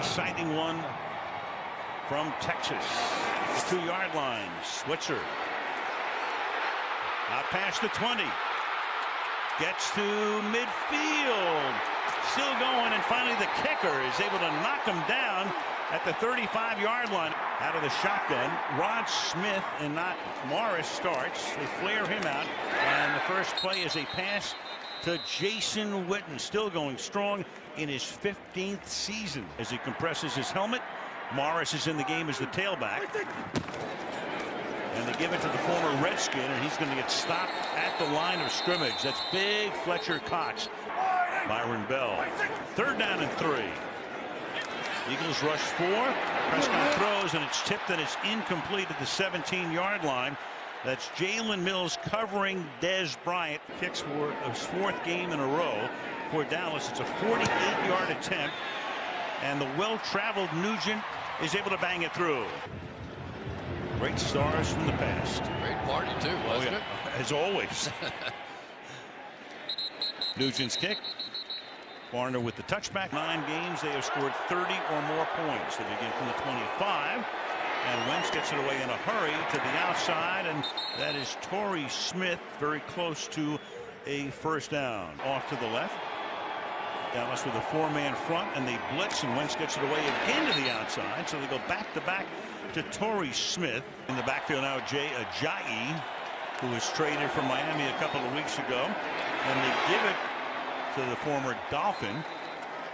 exciting one from Texas. The 2-yard line. Switzer. Out past the 20. Gets to midfield. Still going, and finally the kicker is able to knock him down at the 35-yard line. Out of the shotgun, Rod Smith and not Morris starts. They flare him out, and the first play is a pass to Jason Witten, still going strong in his 15th season. As he compresses his helmet, Morris is in the game as the tailback. And they give it to the former Redskin, and he's going to get stopped at the line of scrimmage. That's big Fletcher Cox. Byron Bell. 3rd down and 3. Eagles rush 4. Prescott throws, and it's tipped, and it's incomplete at the 17-yard line. That's Jalen Mills covering Dez Bryant. Kicks for his 4th game in a row for Dallas. It's a 48-yard attempt, and the well-traveled Nugent is able to bang it through. Great stars from the past. Great party too, wasn't it? As always. Nugent's kick. Varner with the touchback. 9 games, they have scored 30 or more points. They begin from the 25. And Wentz gets it away in a hurry to the outside, and that is Torrey Smith, very close to a first down. Off to the left. Dallas with a 4-man front, and they blitz, and Wentz gets it away again to the outside. So they go back to back to Torrey Smith. In the backfield now, Jay Ajayi, who was traded from Miami a couple of weeks ago. And they give it to the former Dolphin,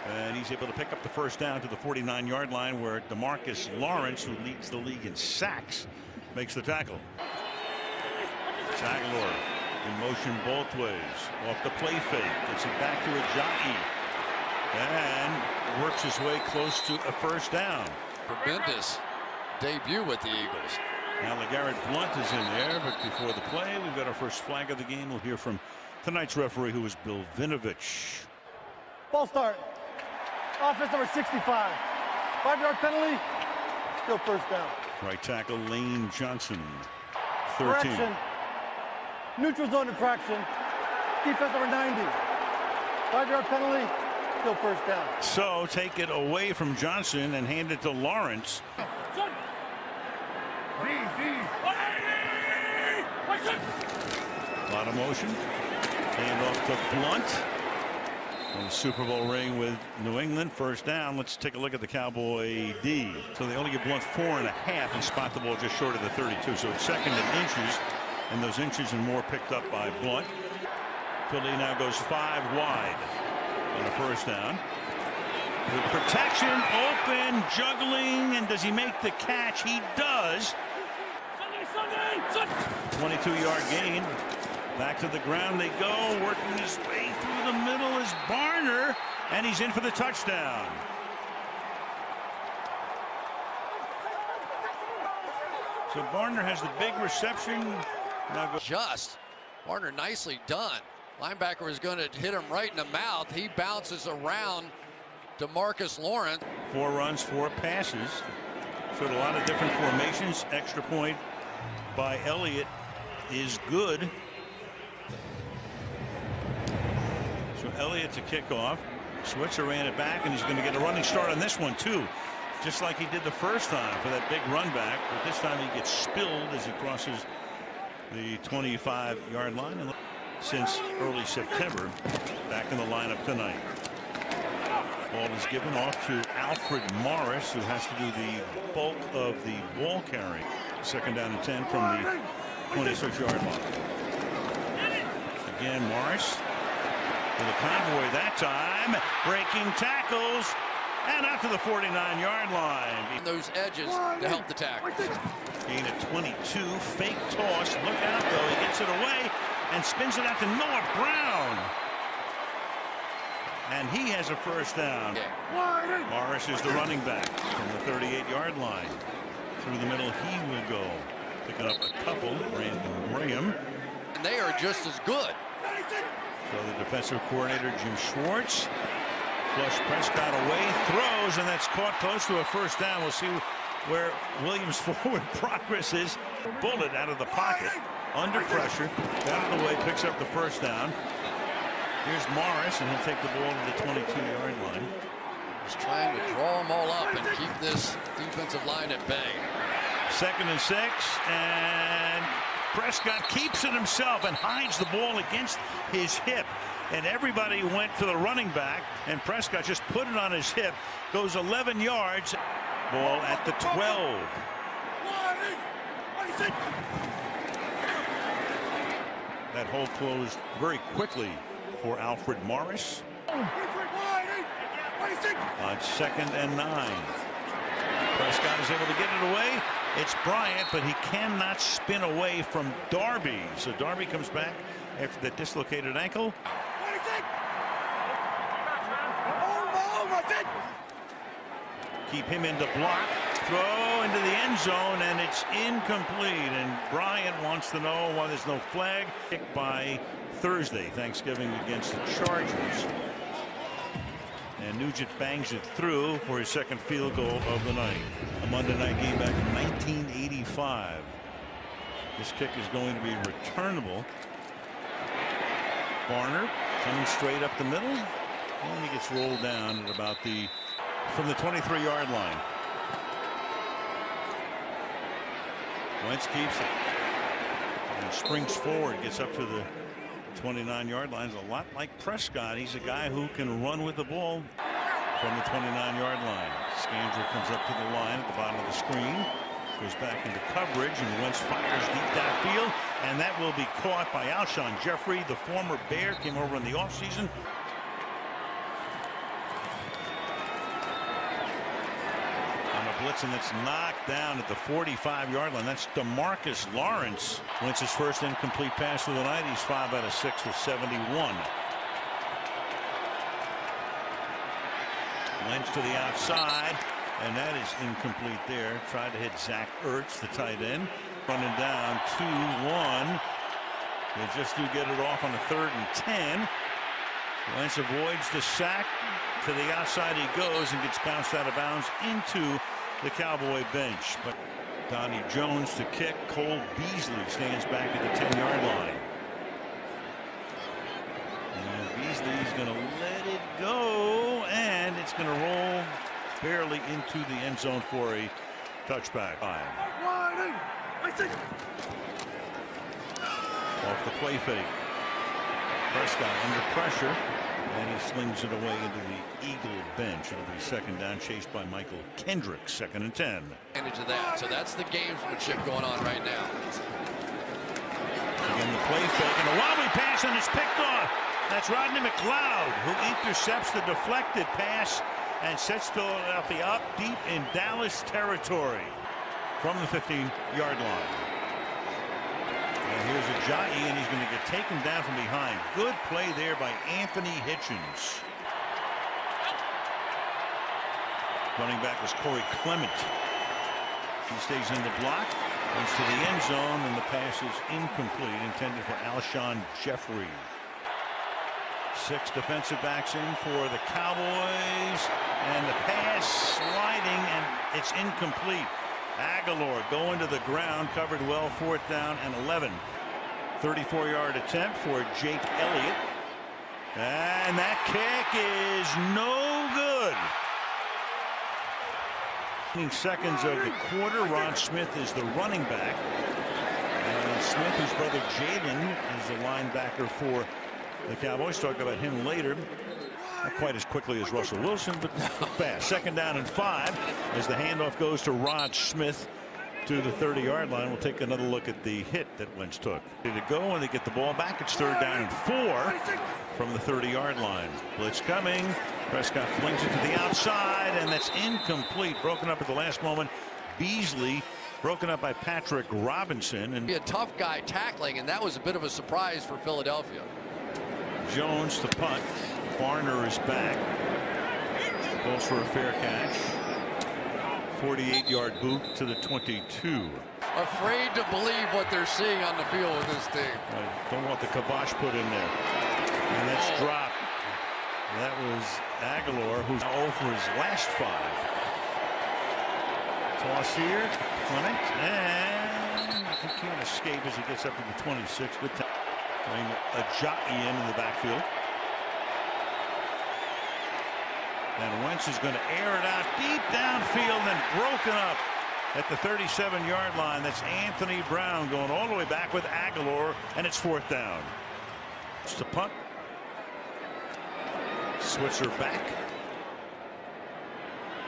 and he's able to pick up the first down to the 49-yard line, where DeMarcus Lawrence, who leads the league in sacks, makes the tackle. Tagalor in motion both ways. Off the play fake. Gets it back to Ajayi. And works his way close to a first down. Tremendous debut with the Eagles. Now LeGarrette Blount is in there, but before the play, we've got our first flag of the game. We'll hear from tonight's referee, who is Bill Vinovich. Ball start. Offense number 65. 5-yard penalty. Still first down. Right tackle Lane Johnson. 13. Correction. Neutral zone infraction. Defense number 90. 5-yard penalty. Still first down. So take it away from Johnson and hand it to Lawrence. A lot of motion. Hand off to Blount. In the Super Bowl ring with New England. First down. Let's take a look at the Cowboy D. So they only give Blount 4.5 and spot the ball just short of the 32. So it's second in inches, and those inches and more picked up by Blount. Philly now goes 5 wide on a first down. With protection, open, juggling, and does he make the catch? He does. 22-yard gain. Back to the ground they go, working his way through the middle is Barner, and he's in for the touchdown. So Barner has the big reception. Now Barner nicely done. Linebacker was going to hit him right in the mouth. He bounces around DeMarcus Lawrence. 4 runs, 4 passes. So a lot of different formations. Extra point by Elliott is good. So Elliott to kick off. Switzer ran it back, and he's going to get a running start on this one too, just like he did the first time for that big run back. But this time he gets spilled as he crosses the 25-yard line. And since early September, back in the lineup tonight. Ball is given off to Alfred Morris, who has to do the bulk of the ball carrying. 2nd down and 10 from the 26-yard line. Again, Morris with a convoy that time, breaking tackles, and out to the 49-yard line. Those edges to help the tackle. Gain at 22, fake toss. Look out, though. He gets it away and spins it out to Noah Brown. And he has a first down. Morris is the running back from the 38-yard line. Through the middle he will go. Picking up a couple, Brandon Graham. And they are just as good. So the defensive coordinator, Jim Schwartz, flush Prescott away, throws, and that's caught close to a first down. We'll see where Williams' forward progress is. Bullet out of the pocket, under pressure, out of the way, picks up the first down. Here's Morris, and he'll take the ball to the 22-yard line. He's trying to draw them all up. kept this defensive line at bay. 2nd and 6, and Prescott keeps it himself and hides the ball against his hip. And everybody went to the running back, and Prescott just put it on his hip. Goes 11 yards. Ball at the 12. That hole closed very quickly for Alfred Morris. On 2nd and 9. Prescott is able to get it away. It's Bryant, but he cannot spin away from Darby. So Darby comes back after the dislocated ankle. Keep him in to block. Throw into the end zone, and it's incomplete. And Bryant wants to know why there's no flag. Kicked by Thursday, Thanksgiving, against the Chargers. And Nugent bangs it through for his 2nd field goal of the night. A Monday night game back in 1985. This kick is going to be returnable. Barner coming straight up the middle, and he gets rolled down at about from the 23-yard line. Wentz keeps it and springs forward, gets up to the 29-yard line. A lot like Prescott. He's a guy who can run with the ball from the 29-yard line. Scandrick comes up to the line at the bottom of the screen, goes back into coverage, and Wentz fires deep downfield, and that will be caught by Alshon Jeffrey, the former Bear, came over in the offseason. Blitz, and it's knocked down at the 45-yard line. That's DeMarcus Lawrence. Wentz his first incomplete pass of the night. He's 5 out of 6 for 71. Lynch to the outside, and that is incomplete there. Tried to hit Zach Ertz, the tight end. Running down 2-1. They just do get it off on a 3rd and 10. Wentz avoids the sack. To the outside he goes and gets bounced out of bounds into the Cowboy bench. But Donnie Jones to kick. Cole Beasley stands back at the 10-yard line. And Beasley's going to let it go, and it's going to roll barely into the end zone for a touchback. Off the play fake. Prescott under pressure, and he slings it away into the Eagle bench. It'll be 2nd down, chased by Michael Kendrick. 2nd and 10. Advantage of that. So that's the gamesmanship going on right now. Again, the play fake, and a wobbly pass, and it's picked off. That's Rodney McLeod, who intercepts the deflected pass and sets Philadelphia up deep in Dallas territory from the 15-yard line. And here's Ajayi, and he's going to get taken down from behind. Good play there by Anthony Hitchens. Running back was Corey Clement. He stays in the block, runs to the end zone, and the pass is incomplete, intended for Alshon Jeffrey. 6 defensive backs in for the Cowboys, and the pass sliding, and it's incomplete. Aguilar going to the ground, covered well, 4th down and 11. 34-yard attempt for Jake Elliott, and that kick is no good. Seconds of the quarter. Ron Smith is the running back, and Smith, whose brother Jalen is the linebacker for the Cowboys. Talk about him later. Not quite as quickly as Russell Wilson, but fast. 2nd down and 5 as the handoff goes to Rod Smith to the 30-yard line. We'll take another look at the hit that Wentz took. Ready to go, and they get the ball back. It's 3rd down and 4 from the 30-yard line. Blitz coming. Prescott flings it to the outside, and that's incomplete. Broken up at the last moment. Beasley broken up by Patrick Robinson. And be a tough guy tackling, and that was a bit of a surprise for Philadelphia. Jones to punt. Barner is back. Goes for a fair catch. 48-yard boot to the 22. Afraid to believe what they're seeing on the field with this team. Don't want the kibosh put in there. And that's dropped. That was Aguilar, who's 0 for his last 5. Toss here. Clement. And he can't escape as he gets up to the 26. Good time. Bring Ajayi in the backfield. And Wentz is going to air it out deep downfield and broken up at the 37-yard line. That's Anthony Brown going all the way back with Aguilar, and it's 4th down. Just a punt. Switzer back.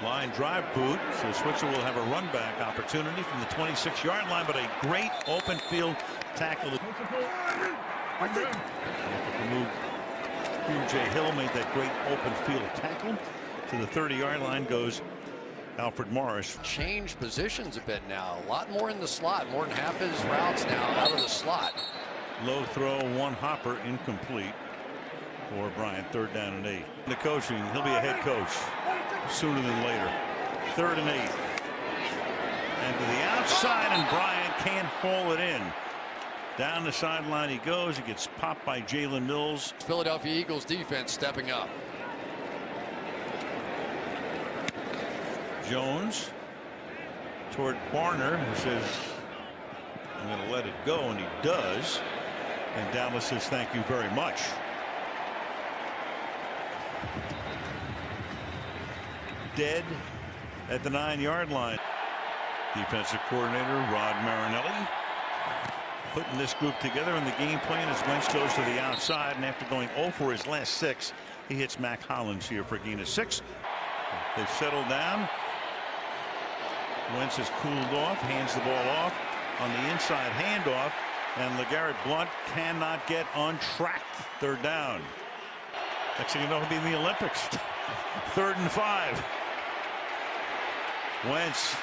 Line drive boot. So Switzer will have a run back opportunity from the 26-yard line, but a great open field tackle. J. Hill made that great open field tackle. To the 30-yard line goes Alfred Morris. Changed positions a bit now. A lot more in the slot. More than half his routes now out of the slot. Low throw, one hopper, incomplete for Bryant. 3rd down and 8. The coaching, he'll be a head coach sooner than later. 3rd and 8. And to the outside, and Bryant can't haul it in. Down the sideline he goes. He gets popped by Jalen Mills. Philadelphia Eagles defense stepping up. Jones toward Barner, who says, I'm going to let it go, and he does. And Dallas says, thank you very much. Dead at the 9-yard line. Defensive coordinator Rod Marinelli putting this group together, and the game plan as Wentz goes to the outside, and after going 0 for his last 6, he hits Mac Hollins here for a gain of 6. They've settled down. Wentz has cooled off, hands the ball off on the inside handoff, and LeGarrette Blount cannot get on track. 3rd down. Next thing you know, he'll be in the Olympics. 3rd and 5. Wentz,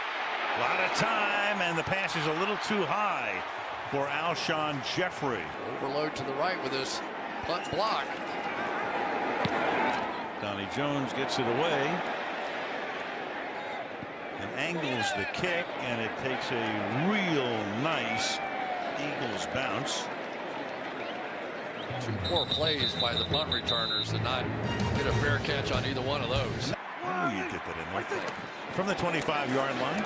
a lot of time, and the pass is a little too high for Alshon Jeffrey. Overload to the right with this punt block. Donnie Jones gets it away and angles the kick, and it takes a real nice Eagles bounce. 2 poor plays by the punt returners to not get a fair catch on either one of those. Oh, you get that in there. From the 25-yard line.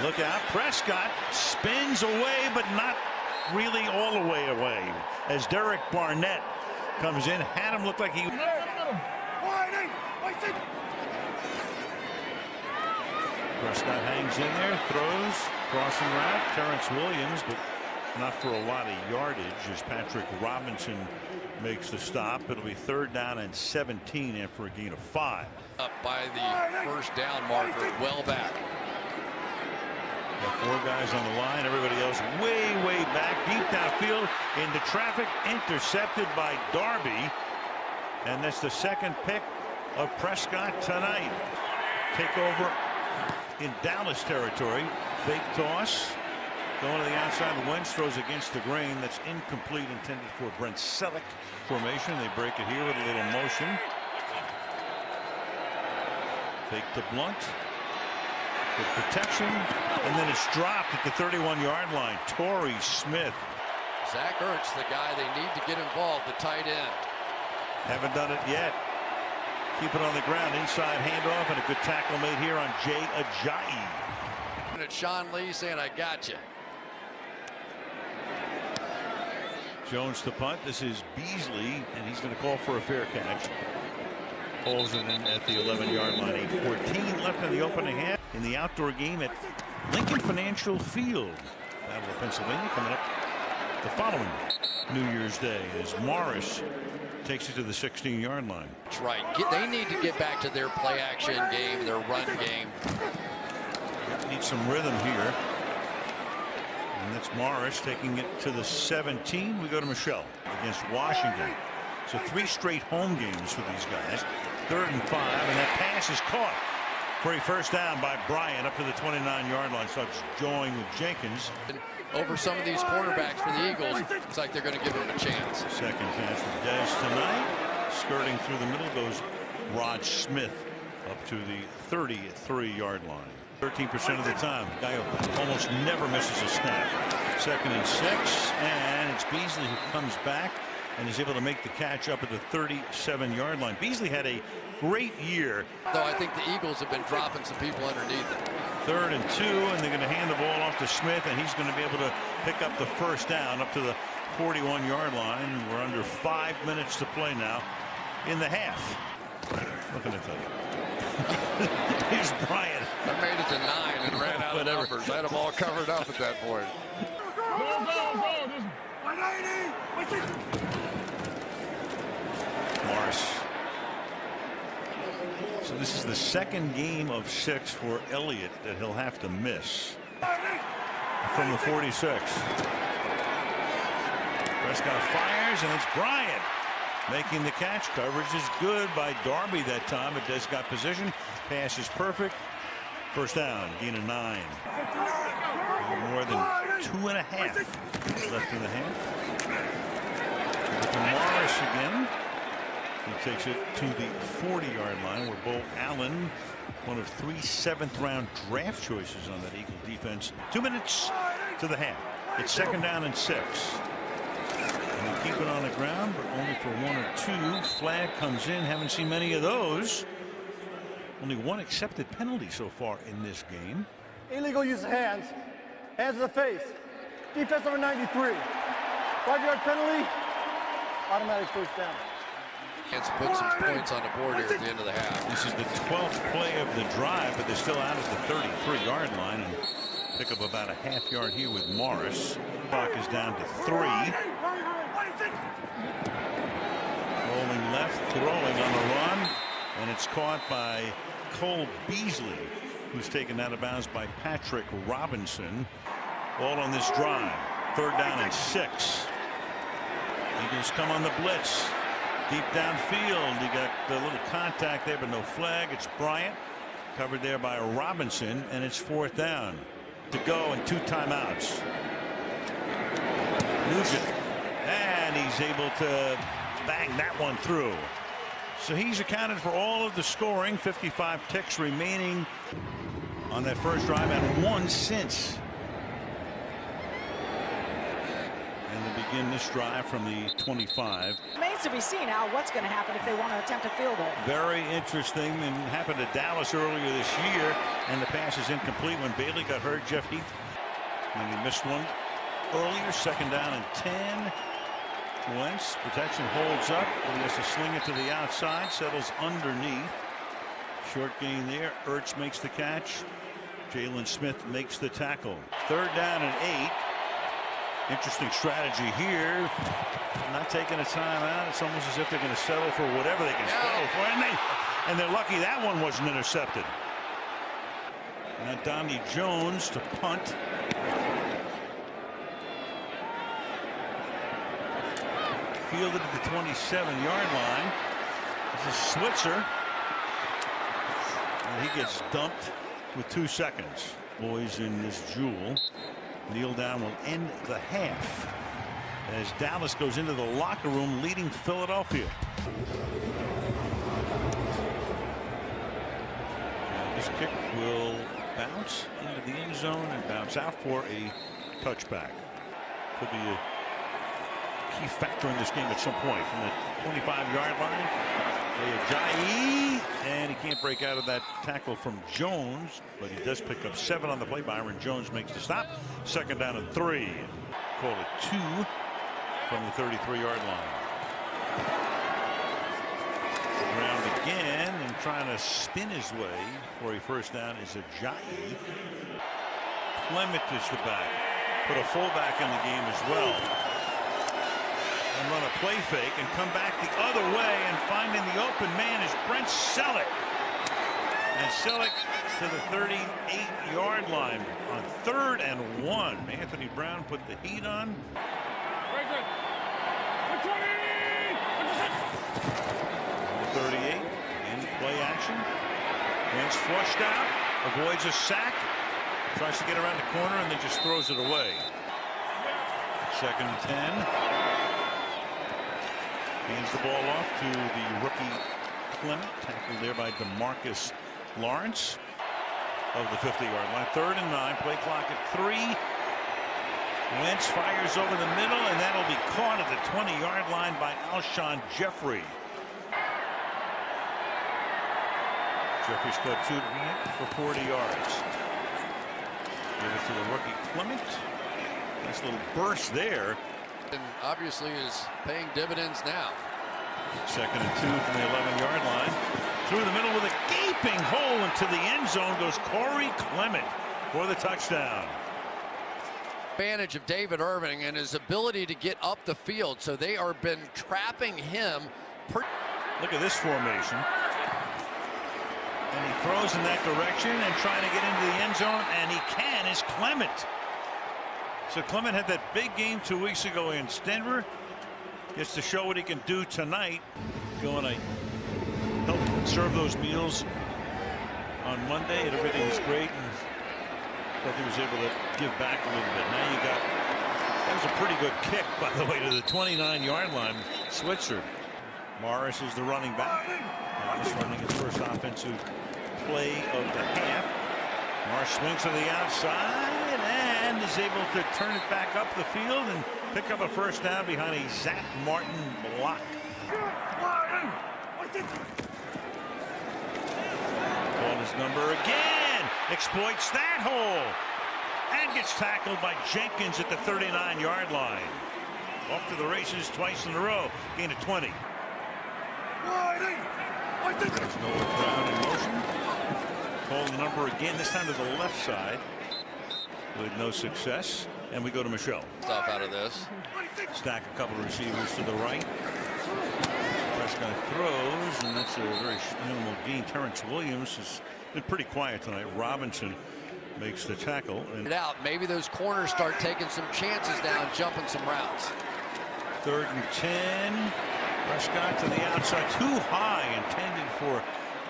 Look out. Prescott spins away, but not really all the way away, as Derek Barnett comes in. Had him look like he. Prescott hangs in there, throws, crossing route. Terrence Williams, but not for a lot of yardage, as Patrick Robinson makes the stop. It'll be 3rd down and 17 after a gain of 5. Up by the 1st down marker, well back. Got 4 guys on the line, everybody else way back, deep downfield into traffic, intercepted by Darby, and that's the 2nd pick of Prescott tonight. Take over in Dallas territory. Fake toss going to the outside. Wentz throws against the grain. That's incomplete, intended for Brent Selleck formation. They break it here with a little motion. Fake to Blount. Good protection, and then it's dropped at the 31-yard line. Torrey Smith. Zach Ertz, the guy they need to get involved, the tight end. Haven't done it yet. Keep it on the ground, inside handoff, and a good tackle made here on Jay Ajayi. And it's Sean Lee saying, I got you. Jones to punt. This is Beasley, and he's going to call for a fair catch. Pulls it in at the 11-yard line. 8:14 left in the opening half in the outdoor game at Lincoln Financial Field. Battle of Pennsylvania coming up the following New Year's Day as Morris takes it to the 16-yard line. That's right. They need to get back to their play-action game, their run game. Need some rhythm here. And that's Morris taking it to the 17. We go to Michelle against Washington. So 3 straight home games for these guys. 3rd and 5, and that pass is caught for a 1st down by Bryant up to the 29-yard line. Starts joining with Jenkins. Over some of these quarterbacks for the Eagles, it's like they're going to give him a chance. 2nd catch for Dez tonight. Skirting through the middle goes Rod Smith up to the 33-yard line. 13% of the time. Guy who almost never misses a snap. 2nd and 6, and it's Beasley who comes back and is able to make the catch up at the 37-yard line. Beasley had a great year. Though I think the Eagles have been dropping some people underneath it. 3rd and 2, and they're going to hand the ball off to Smith, and he's going to be able to pick up the 1st down up to the 41-yard line. We're under 5 minutes to play now in the half. What can I tell you? Here's Bryant. I made it to 9 and ran out of numbers. I had them all covered up at that point. Morris. So this is the second game of 6 for Elliott that he'll have to miss from the 46. Prescott fires, and it's Bryant making the catch. Coverage is good by Darby that time. It does got position. Pass is perfect. First down, gain of 9. More than 2.5 left in the half. Morris again. He takes it to the 40-yard line, where Bo Allen, one of 3 7th-round draft choices on that Eagle defense. 2 minutes to the half. It's second down and 6. And they keep it on the ground, but only for 1 or 2. Flag comes in. Haven't seen many of those. Only 1 accepted penalty so far in this game. Illegal use of hands. Hands to the face. Defense number 93. 5-yard penalty. Automatic first down. Let's put some points on the board here at the end of the half. This is the 12th play of the drive, but they're still out at the 33-yard line and pick up about a half-yard here with Morris. Clock is down to 3. Rolling left, throwing on the run, and it's caught by Cole Beasley, who's taken out of bounds by Patrick Robinson. All on this drive. Third down and 6. Eagles come on the blitz. Deep downfield. You got the little contact there, but no flag. It's Bryant. Covered there by Robinson, and it's 4th down. To go and 2 timeouts. Nugent. And he's able to bang that one through. So he's accounted for all of the scoring. 55 ticks remaining on that first drive, and 1 since. And they begin this drive from the 25. Remains to be seen, Al, what's going to happen if they want to attempt a field goal. Very interesting, and happened to Dallas earlier this year, and the pass is incomplete when Bailey got hurt. Jeff Heath, and he missed one earlier. Second down and 10. Wentz, protection holds up, but he has to sling it to the outside, settles underneath. Short gain there. Ertz makes the catch. Jalen Smith makes the tackle. Third down and 8. Interesting strategy here. Not taking a timeout. It's almost as if they're going to settle for whatever they can settle for. And they're lucky that one wasn't intercepted. Now Donnie Jones to punt. Fielded at the 27-yard line. This is Switzer. And he gets dumped with 2 seconds. Boys in this jewel. Kneel down will end the half as Dallas goes into the locker room leading Philadelphia. And this kick will bounce into the end zone and bounce out for a touchback. Could be a key factor in this game at some point. From the 25-yard line, Ajayi, and he can't break out of that tackle from Jones, but he does pick up 7 on the play. Byron Jones makes the stop. Second down and 3. Call it 2 from the 33-yard line. Around again and trying to spin his way for a first down is Ajayi. Clement is the back. Put a fullback in the game as well. And run a play fake and come back the other way, and finding the open man is Brent Selleck. And Selleck to the 38-yard line on 3rd and 1. Anthony Brown put the heat on. 38 in play action. Wentz flushed out, avoids a sack, tries to get around the corner, and then just throws it away. Second and 10. Hands the ball off to the rookie Clement, tackled there by DeMarcus Lawrence of the 50-yard line. 3rd and 9, play clock at 3. Wentz fires over the middle, and that'll be caught at the 20-yard line by Alshon Jeffrey. Jeffrey's caught 2 for 40 yards. Give it to the rookie Clement. Nice little burst there. And obviously is paying dividends now. Second and 2 from the 11-yard line. Through the middle with a gaping gaping hole into the end zone goes Corey Clement for the touchdown. Advantage of David Irving and his ability to get up the field, so they are been trapping him. Look at this formation. And he throws in that direction and trying to get into the end zone, and he can, is Clement. So Clement had that big game 2 weeks ago against Denver. Gets to show what he can do tonight. Going to help serve those meals on Monday, and everything was great. And I thought he was able to give back a little bit. Now you got, that was a pretty good kick, by the way, to the 29-yard line. Switzer. Morris is the running back. Morris running his first offensive play of the half. Morris swings to the outside and is able to turn it back up the field and pick up a first down behind a Zach Martin block. Called his number again. Exploits that hole and gets tackled by Jenkins at the 39-yard line. Off to the races twice in a row. Gain of 20. There's Noah Brown in motion. Call the number again, this time to the left side with no success. And we go to Michelle. Stuff out of this. Stack a couple of receivers to the right. Prescott throws, and that's a very minimal gain. Terrence Williams has been pretty quiet tonight. Robinson makes the tackle. And out. Maybe those corners start taking some chances down, jumping some routes. 3rd and 10. Prescott to the outside, too high, intended for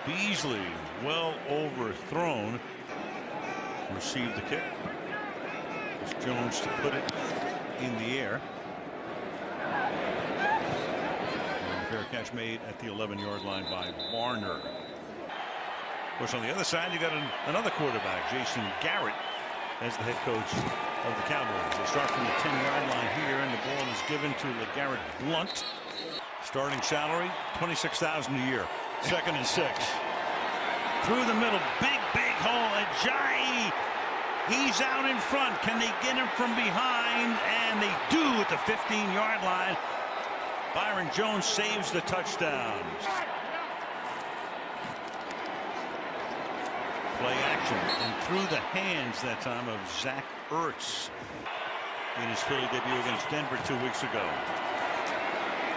Beasley. Well overthrown. Received the kick. It's Jones to put it in the air. And fair catch made at the 11-yard line by Warner. Of course, on the other side, you got another quarterback, Jason Garrett, as the head coach of the Cowboys. They start from the 10-yard line here, and the ball is given to LeGarrette Blount. Starting salary, $26,000 a year. 2nd and 6. Through the middle, big hole. Ajayi, he's out in front. Can they get him from behind? And they do at the 15-yard line. Byron Jones saves the touchdown. Play action, and through the hands that time of Zach Ertz in his Philly debut against Denver 2 weeks ago.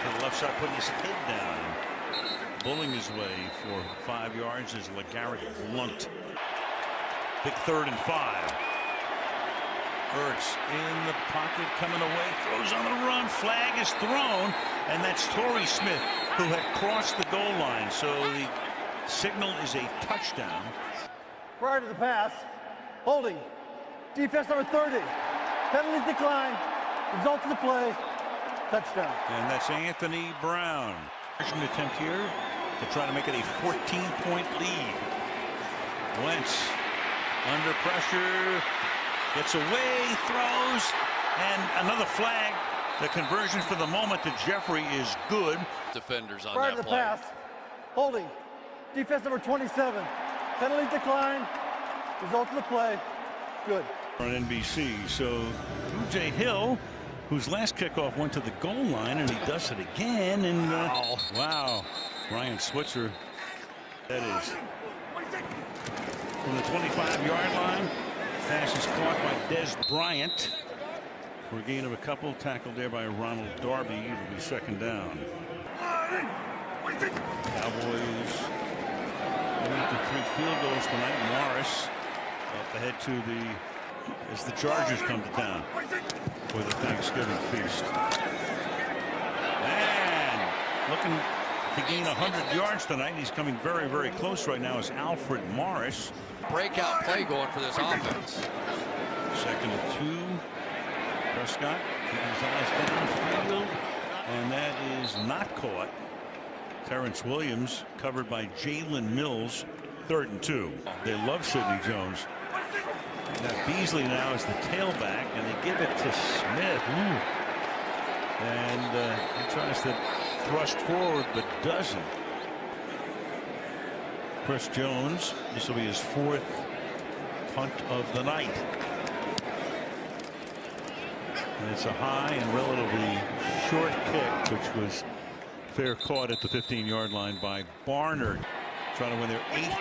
To the left side, putting his head down, bullying his way for 5 yards is LeGarrette Blount. Big 3rd and 5. Ertz in the pocket, coming away, throws on the run, flag is thrown, and that's Torrey Smith, who had crossed the goal line. So the signal is a touchdown. Prior to the pass, holding, defense number 30, penalties decline, result of the play, touchdown. And that's Anthony Brown. Attempt here to try to make it a 14-point lead. Wentz under pressure, gets away, throws, and another flag. The conversion for the moment to Jeffrey is good. Defenders on prior that to the play. pass, holding, defense number 27, penalties decline, result of the play, good. On NBC, so J. Hill, whose last kickoff went to the goal line, and he does it again. And wow, Ryan Switzer, that is from the 25-yard line. Pass is caught by Des Bryant for a gain of a couple. Tackled there by Ronald Darby. It'll be 2nd down. Cowboys going to 3 field goals tonight. Morris up ahead to as the Chargers come to town for the Thanksgiving feast. And looking to gain 100 yards tonight. He's coming very close right now is Alfred Morris. Breakout play going for this offense. 2nd and 2. Prescott keeping his eyes downfield, and that is not caught. Terrence Williams covered by Jalen Mills. 3rd and 2. They love Sidney Jones. Now Beasley now is the tailback, and they give it to Smith. Ooh. And he tries to thrust forward, but doesn't. Chris Jones, this will be his 4th punt of the night. And it's a high and relatively short kick, which was fair caught at the 15-yard line by Barnard. Trying to win their 8th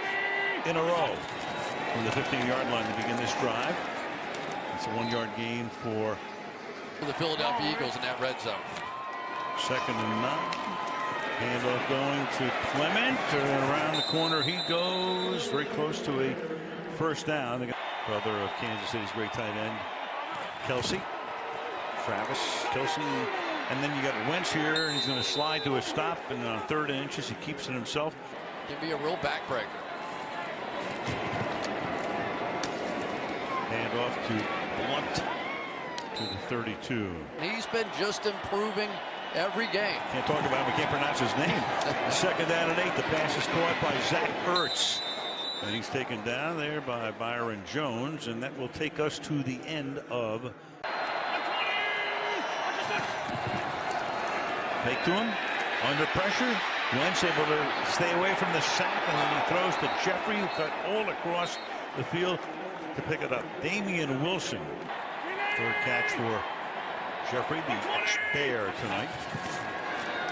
in a row from the 15-yard line to begin this drive. It's a 1-yard gain for the Philadelphia Eagles in that red zone. 2nd and 9. Handoff going to Clement. Around the corner he goes. Very close to a first down. The brother of Kansas City's great tight end, Kelsey. Travis Kelsey. And then you got Wentz here. He's going to slide to a stop. And on 3rd and inches, he keeps it himself. Can be a real backbreaker. Handoff to Blunt to the 32. He's been just improving every game. Can't talk about him. We can't pronounce his name. 2nd down and 8. The pass is caught by Zach Ertz. And he's taken down there by Byron Jones. And that will take us to the end of. Fake to him. Under pressure. Wentz able to stay away from the sack. And then he throws to Jeffrey, who cut all across the field to pick it up. Damian Wilson. 3rd catch for Jeffrey, the ex-Bear tonight.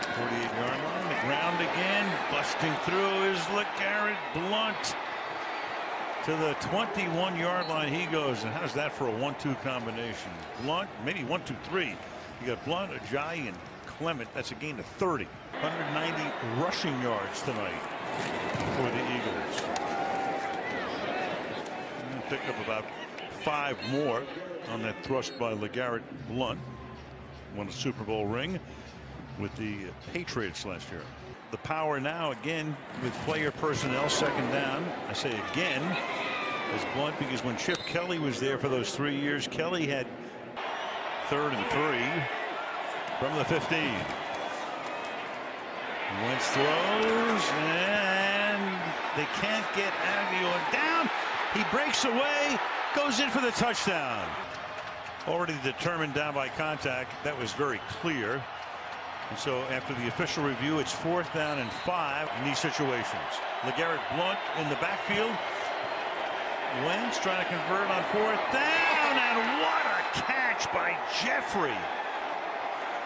48-yard line. The ground again. Busting through is LeGarrette Blunt. To the 21-yard line he goes. And how's that for a 1-2 combination? Blunt, maybe 1-2-3. You got Blunt, Ajayi, and Clement. That's a gain of 30. 190 rushing yards tonight for the Eagles. And picked up about 5 more on that thrust by LeGarrette Blunt. Won a Super Bowl ring with the Patriots last year. The power now again with player personnel. 2nd down. I say again as Blunt because when Chip Kelly was there for those 3 years, Kelly had 3rd and 3 from the 15. Wentz throws and they can't get Aguilar down. He breaks away, goes in for the touchdown. Already determined down by contact. That was very clear. And so after the official review, it's 4th down and 5 in these situations. LeGarrette Blunt in the backfield. Wentz trying to convert on 4th down, and what a catch by Jeffrey.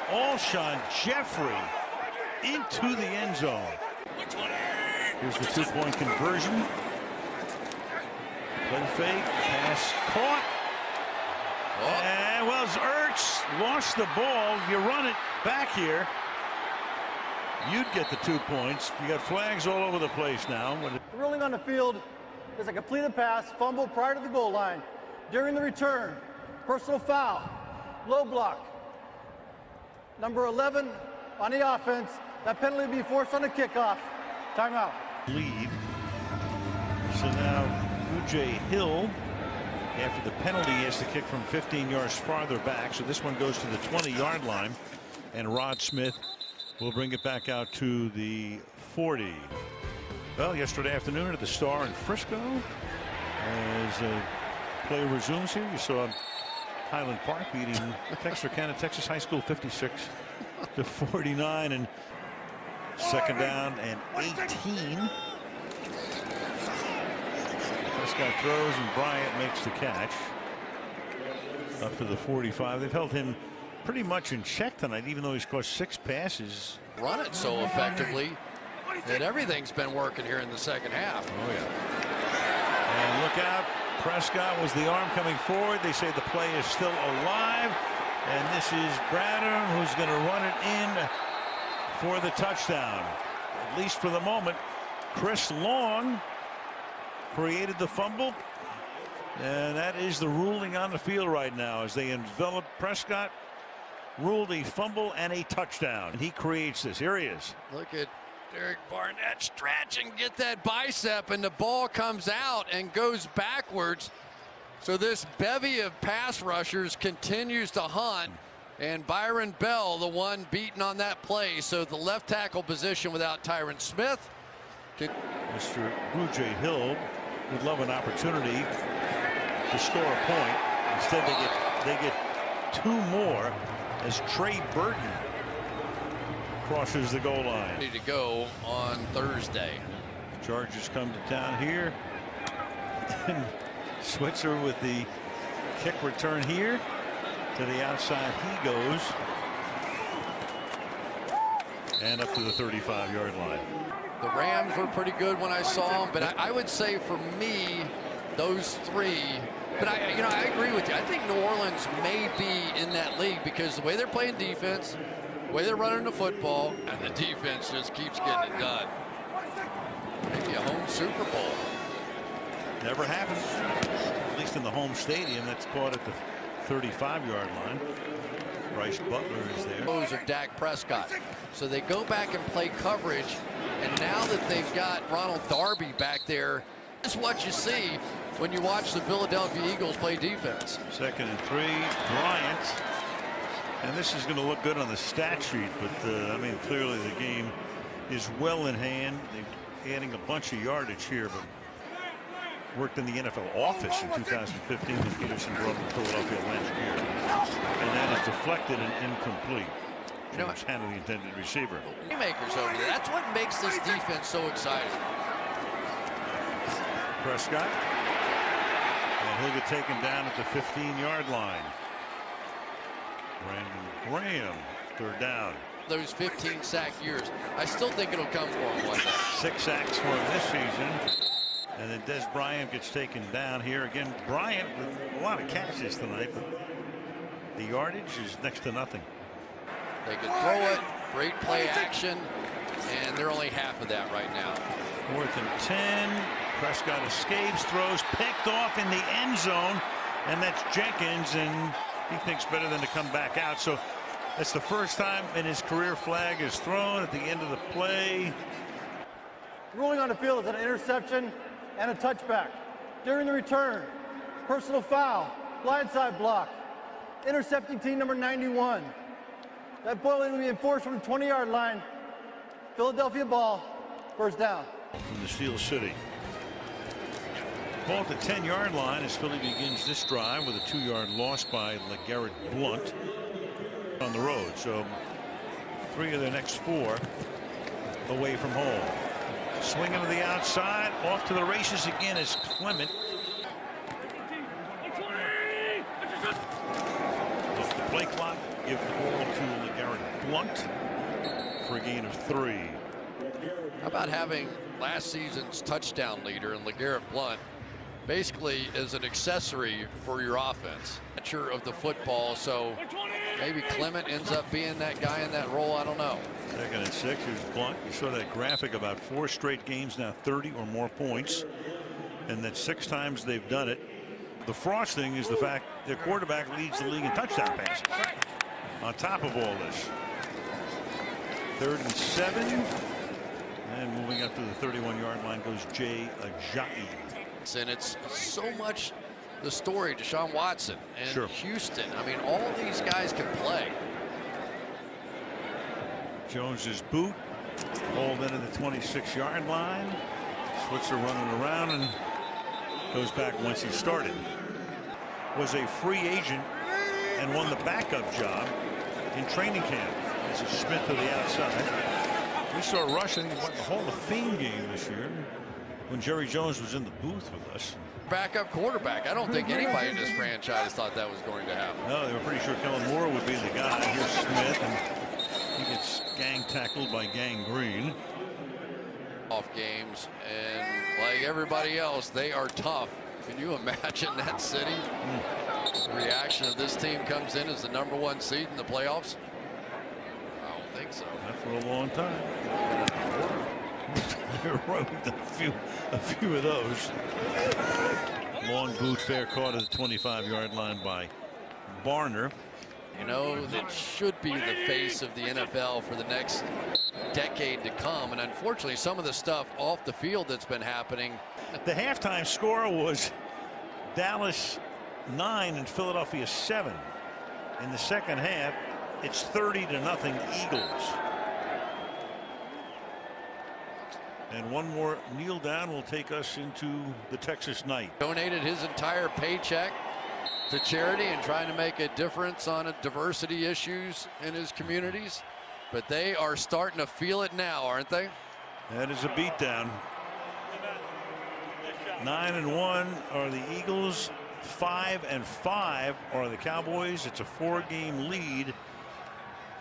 Alshon Jeffrey into the end zone. Here's the 2-point conversion. Play fake, pass caught. And well, Ertz lost the ball. You run it back here, you'd get the 2 points. You got flags all over the place now. The ruling on the field is a completed pass, fumble prior to the goal line. During the return, personal foul, low block. Number 11 on the offense. That penalty will be forced on the kickoff. Timeout. Lead. So now Wk11 Hill, after the penalty, he has to kick from 15 yards farther back. So this one goes to the 20-yard line. And Rod Smith will bring it back out to the 40. Well, yesterday afternoon at the Star in Frisco, as play resumes here, you saw Highland Park beating Texarkana Texas High School 56-49. And 2nd down and 18. Prescott throws and Bryant makes the catch up to the 45. They've held him pretty much in check tonight, even though he's caught 6 passes. Run it so effectively that everything's been working here in the 2nd half. Oh yeah. And look out, Prescott was the arm coming forward. They say the play is still alive, and this is Bradham who's going to run it in for the touchdown, at least for the moment. Chris Long created the fumble, and that is the ruling on the field right now as they envelop Prescott. Ruled a fumble and a touchdown. He creates this. Here he is. Look at Derek Barnett stretch and get that bicep, and the ball comes out and goes backwards. So this bevy of pass rushers continues to hunt, and Byron Bell, the one beaten on that play. So the left tackle position without Tyron Smith. Mr. Wk11 Hill would love an opportunity to score a point. Instead, they get 2 more as Trey Burton crosses the goal line. Ready to go on Thursday. Chargers come to town here. And Switzer with the kick return here. To the outside he goes. And up to the 35-yard line. The Rams were pretty good when I saw them, but I would say for me, those three. But I agree with you. I think New Orleans may be in that league because the way they're playing defense, the way they're running the football, and the defense just keeps getting it done. Maybe a home Super Bowl. Never happened. At least in the home stadium. That's caught at the 35-yard line. Bryce Butler is there. Those are Dak Prescott. So they go back and play coverage, and now that they've got Ronald Darby back there, this is what you see when you watch the Philadelphia Eagles play defense. 2nd and 3, Bryant. And this is going to look good on the stat sheet, but I mean, clearly the game is well in hand. They're adding a bunch of yardage here, but worked in the NFL office in 2015 when Peterson brought him to Philadelphia last year. And then it's deflected and incomplete. Jones handled the intended receiver. Playmakers over there. That's what makes this defense so exciting. Prescott. And he'll get taken down at the 15-yard line. Brandon Graham, 3rd down. Those 15 sack years. I still think it'll come for him one day. 6 sacks for him this season. And then Des Bryant gets taken down here. Again, Bryant with a lot of catches tonight, but the yardage is next to nothing. They could throw it, great play action, and they're only half of that right now. 4th and 10. Prescott escapes, throws, picked off in the end zone, and that's Jenkins, and he thinks better than to come back out. So that's the first time in his career flag is thrown at the end of the play. Ruling on the field is an interception and a touchback. During the return, personal foul, blindside block, intercepting team number 91. That ball will be enforced from the 20-yard line. Philadelphia ball, first down. From the Steel City. Ball at the 10-yard line as Philly begins this drive with a 2-yard loss by LeGarrette Blount on the road. So 3 of their next 4 away from home. Swinging to the outside, off to the races again is Clement. Off the play clock, give the ball to LeGarrette Blount for a gain of 3. How about having last season's touchdown leader and LeGarrette Blount basically as an accessory for your offense? Catcher of the football, so maybe Clement ends up being that guy in that role. I don't know. 2nd and 6. Here's Blount. You saw that graphic about 4 straight games now, 30 or more points, and that 6 times they've done it. The frosting is the fact their quarterback leads the league in touchdown passes. On top of all this, 3rd and 7, and moving up to the 31-yard line goes Jay Ajayi. And it's so much the story, Deshaun Watson and Sure. Houston. I mean, all these guys can play. Jones's boot hauled into the 26-yard line. Switzer running around and goes back once he started. Was a free agent and won the backup job in training camp. This is Smith to the outside. We saw Rush in the Hall of Fame game this year when Jerry Jones was in the booth with us. Backup quarterback. I don't think anybody in this franchise thought that was going to happen. No, they were pretty sure Kellen Moore would be the guy. Here's Smith, and he gets gang tackled by Gang Green. Off games, and like everybody else, they are tough. Can you imagine that city? The reaction of this team comes in as the #1 seed in the playoffs? I don't think so. Not for a long time. a few of those. Long boot fair caught at the 25-yard line by Barner. You know, that should be the face of the NFL for the next decade to come, and unfortunately some of the stuff off the field that's been happening. The halftime score was Dallas 9 and Philadelphia 7. In the second half, it's 30-0 Eagles. And one more kneel down will take us into the Texas night. Donated his entire paycheck to charity and trying to make a difference on diversity issues in his communities. But they are starting to feel it now, aren't they? That is a beatdown. 9-1 are the Eagles. 5-5 are the Cowboys. It's a 4-game lead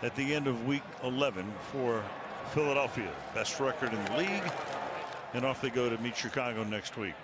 at the end of week 11 for Philadelphia, best record in the league, and off they go to meet Chicago next week.